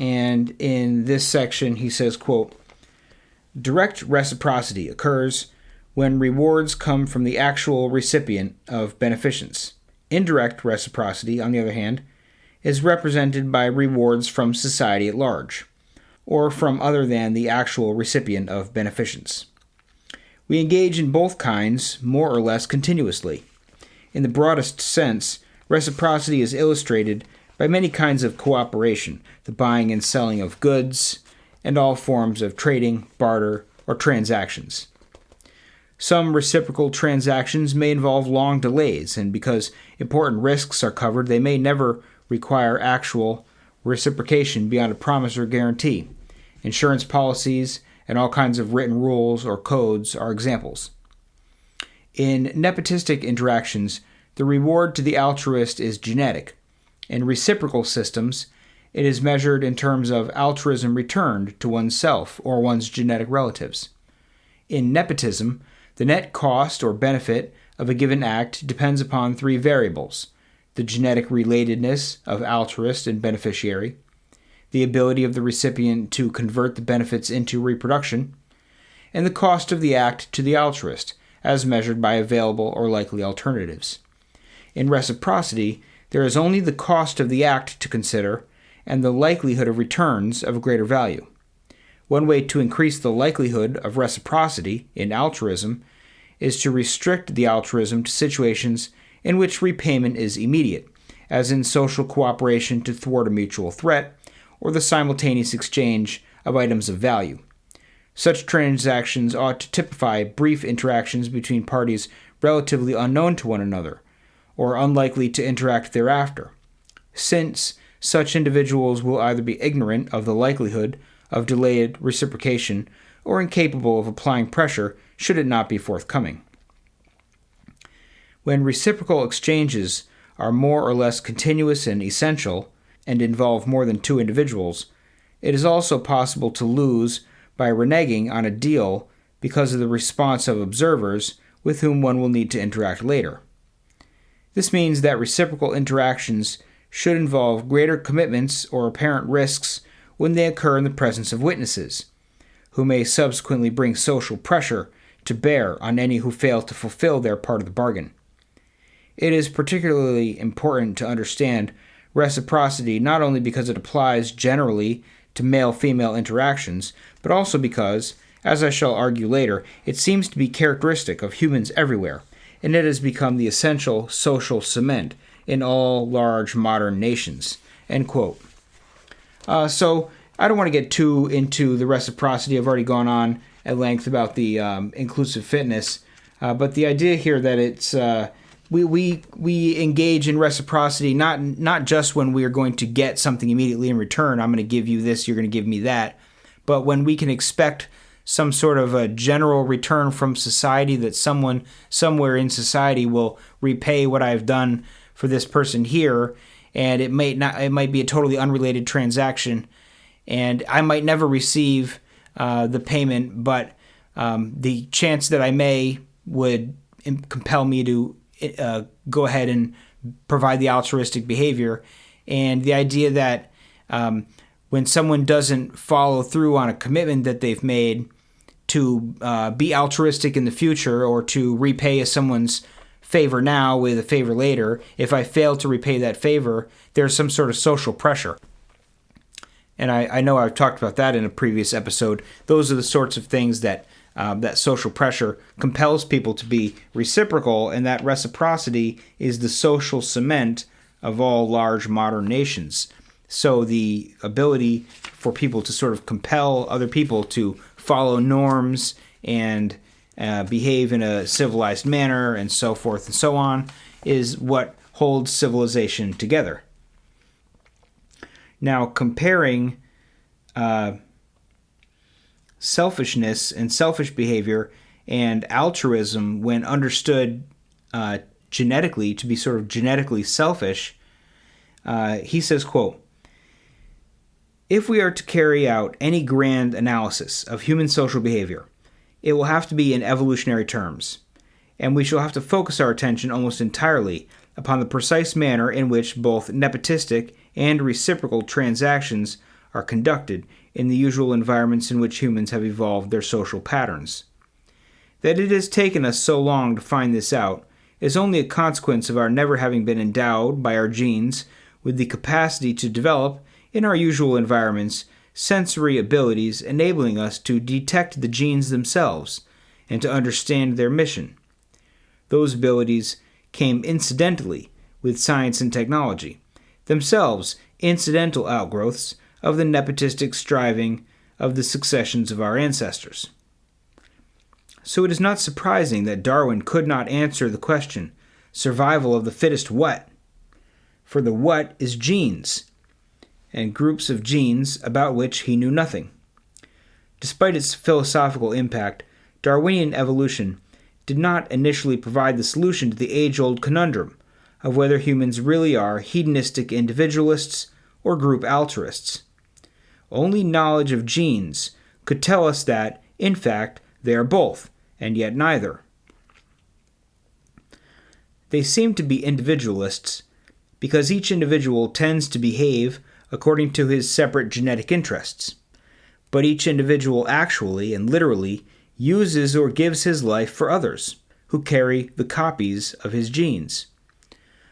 And in this section, he says, quote, "Direct reciprocity occurs when rewards come from the actual recipient of beneficence. Indirect reciprocity, on the other hand, is represented by rewards from society at large, or from other than the actual recipient of beneficence. We engage in both kinds more or less continuously. In the broadest sense, reciprocity is illustrated by many kinds of cooperation, the buying and selling of goods, and all forms of trading, barter, or transactions. Some reciprocal transactions may involve long delays, and because important risks are covered, they may never require actual reciprocation beyond a promise or guarantee. Insurance policies and all kinds of written rules or codes are examples. In nepotistic interactions, the reward to the altruist is genetic. In reciprocal systems, it is measured in terms of altruism returned to oneself or one's genetic relatives. In nepotism, the net cost or benefit of a given act depends upon three variables: the genetic relatedness of altruist and beneficiary, the ability of the recipient to convert the benefits into reproduction, and the cost of the act to the altruist, as measured by available or likely alternatives. In reciprocity, there is only the cost of the act to consider and the likelihood of returns of greater value. One way to increase the likelihood of reciprocity in altruism is to restrict the altruism to situations in which repayment is immediate, as in social cooperation to thwart a mutual threat, or the simultaneous exchange of items of value. Such transactions ought to typify brief interactions between parties relatively unknown to one another, or unlikely to interact thereafter, since such individuals will either be ignorant of the likelihood of delayed reciprocation or incapable of applying pressure should it not be forthcoming. When reciprocal exchanges are more or less continuous and essential, and involve more than two individuals, It is also possible to lose by reneging on a deal because of the response of observers with whom one will need to interact later. This means that reciprocal interactions should involve greater commitments or apparent risks when they occur in the presence of witnesses, who may subsequently bring social pressure to bear on any who fail to fulfill their part of the bargain. It is particularly important to understand reciprocity not only because it applies generally to male-female interactions, but also because, as I shall argue later, it seems to be characteristic of humans everywhere, and it has become the essential social cement in all large modern nations. End quote. So I don't want to get too into the reciprocity. I've already gone on at length about the inclusive fitness, but the idea here that it's we engage in reciprocity not just when we are going to get something immediately in return. I'm going to give you this, you're going to give me that, but when we can expect some sort of a general return from society, that someone somewhere in society will repay what I've done for this person here, and it might be a totally unrelated transaction, and I might never receive the payment, but the chance that I may would compel me to go ahead and provide the altruistic behavior. And the idea that when someone doesn't follow through on a commitment that they've made to be altruistic in the future, or to repay someone's favor now with a favor later, if I fail to repay that favor, there's some sort of social pressure. And I know I've talked about that in a previous episode. Those are the sorts of things that that social pressure compels people to be reciprocal, and that reciprocity is the social cement of all large modern nations. So the ability for people to sort of compel other people to follow norms and behave in a civilized manner and so forth and so on is what holds civilization together. Now, comparing selfishness and selfish behavior and altruism when understood genetically to be sort of genetically selfish, he says, quote, "If we are to carry out any grand analysis of human social behavior, it will have to be in evolutionary terms, and we shall have to focus our attention almost entirely upon the precise manner in which both nepotistic and reciprocal transactions are conducted in the usual environments in which humans have evolved their social patterns. That it has taken us so long to find this out is only a consequence of our never having been endowed by our genes with the capacity to develop, in our usual environments, sensory abilities enabling us to detect the genes themselves and to understand their mission. Those abilities came incidentally with science and technology, themselves incidental outgrowths of the nepotistic striving of the successions of our ancestors. So it is not surprising that Darwin could not answer the question, survival of the fittest what? For the what is genes, and groups of genes about which he knew nothing. Despite its philosophical impact, Darwinian evolution did not initially provide the solution to the age-old conundrum of whether humans really are hedonistic individualists or group altruists. Only knowledge of genes could tell us that, in fact, they are both, and yet neither. They seem to be individualists because each individual tends to behave according to his separate genetic interests, but each individual actually and literally uses or gives his life for others, who carry the copies of his genes.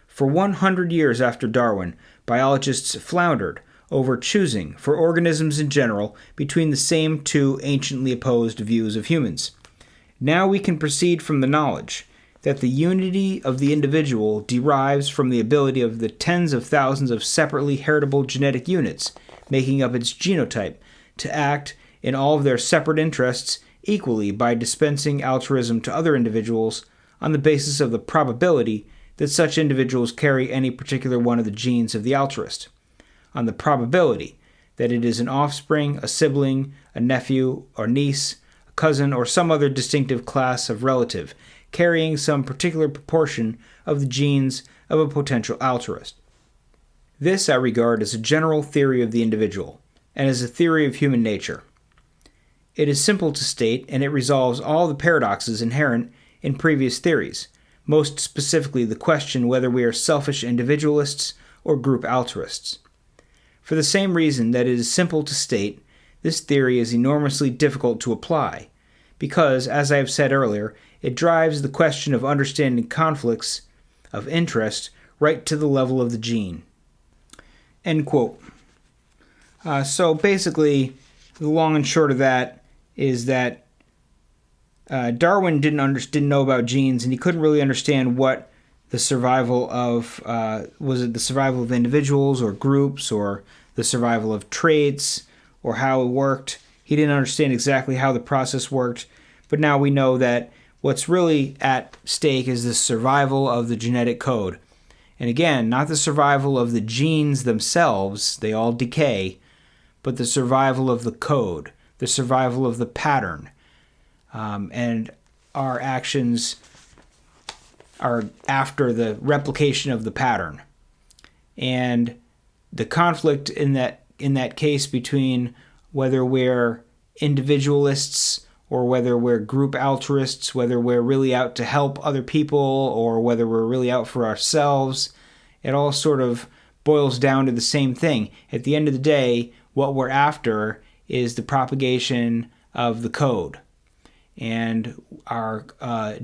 For 100 years after Darwin, biologists floundered over choosing, for organisms in general, between the same two anciently opposed views of humans. Now we can proceed from the knowledge that the unity of the individual derives from the ability of the tens of thousands of separately heritable genetic units making up its genotype to act in all of their separate interests equally by dispensing altruism to other individuals on the basis of the probability that such individuals carry any particular one of the genes of the altruist, on the probability that it is an offspring, a sibling, a nephew or niece, a cousin, or some other distinctive class of relative, carrying some particular proportion of the genes of a potential altruist. This I regard as a general theory of the individual, and as a theory of human nature. It is simple to state, and it resolves all the paradoxes inherent in previous theories, most specifically the question whether we are selfish individualists or group altruists. For the same reason that it is simple to state, this theory is enormously difficult to apply, because, as I have said earlier, it drives the question of understanding conflicts of interest right to the level of the gene. End quote. So basically, the long and short of that is that Darwin didn't know about genes, and he couldn't really understand what the survival of was it the survival of individuals or groups or the survival of traits or how it worked. He didn't understand exactly how the process worked, but now we know that what's really at stake is the survival of the genetic code. And again, not the survival of the genes themselves, they all decay, but the survival of the code, the survival of the pattern. And our actions are after the replication of the pattern. And the conflict in that case between whether we're individualists or whether we're group altruists, whether we're really out to help other people or whether we're really out for ourselves, it all sort of boils down to the same thing. At the end of the day, what we're after is the propagation of the code. And our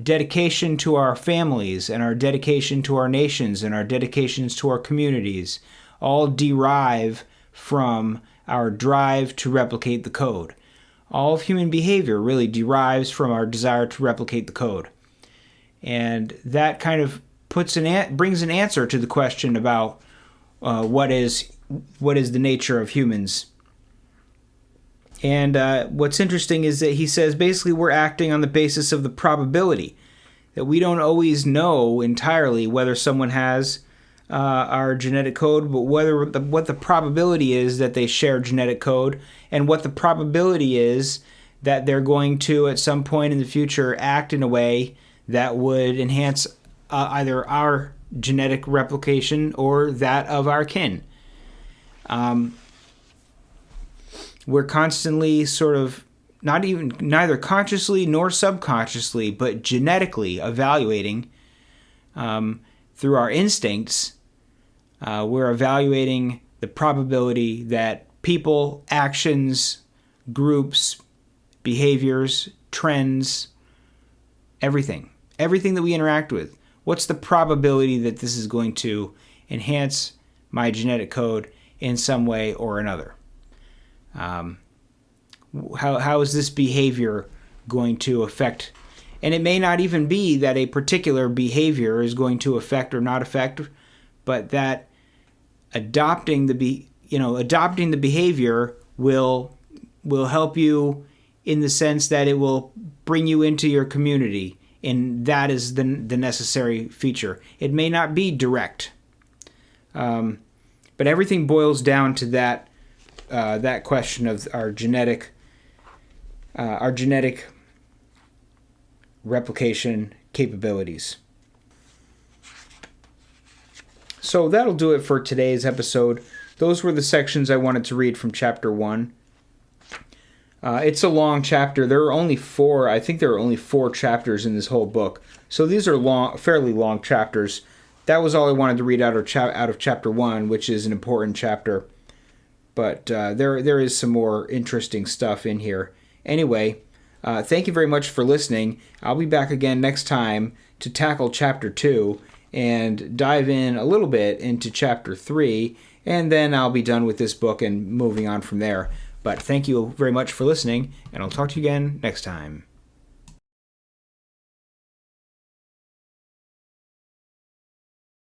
dedication to our families and our dedication to our nations and our dedications to our communities all derive from our drive to replicate the code. All of human behavior really derives from our desire to replicate the code. And that kind of brings an answer to the question about what is the nature of humans. And what's interesting is that he says basically we're acting on the basis of the probability, that we don't always know entirely whether someone has our genetic code, but what the probability is that they share genetic code, and what the probability is that they're going to, at some point in the future, act in a way that would enhance either our genetic replication or that of our kin. We're constantly sort of neither consciously nor subconsciously, but genetically evaluating through our instincts. We're evaluating the probability that people, actions, groups, behaviors, trends, everything that we interact with, what's the probability that this is going to enhance my genetic code in some way or another? How is this behavior going to affect? And it may not even be that a particular behavior is going to affect or not affect, but that adopting the behavior will help you in the sense that it will bring you into your community, and that is the necessary feature. It may not be direct, but everything boils down to that question of our genetic replication capabilities. So that'll do it for today's episode. Those were the sections I wanted to read from chapter 1. It's a long chapter. There are only 4. I think there are only 4 chapters in this whole book. So these are fairly long chapters. That was all I wanted to read out of chapter 1, which is an important chapter. But there is some more interesting stuff in here. Anyway, thank you very much for listening. I'll be back again next time to tackle chapter 2 and dive in a little bit into chapter 3, and then I'll be done with this book and moving on from there. But thank you very much for listening, and I'll talk to you again next time.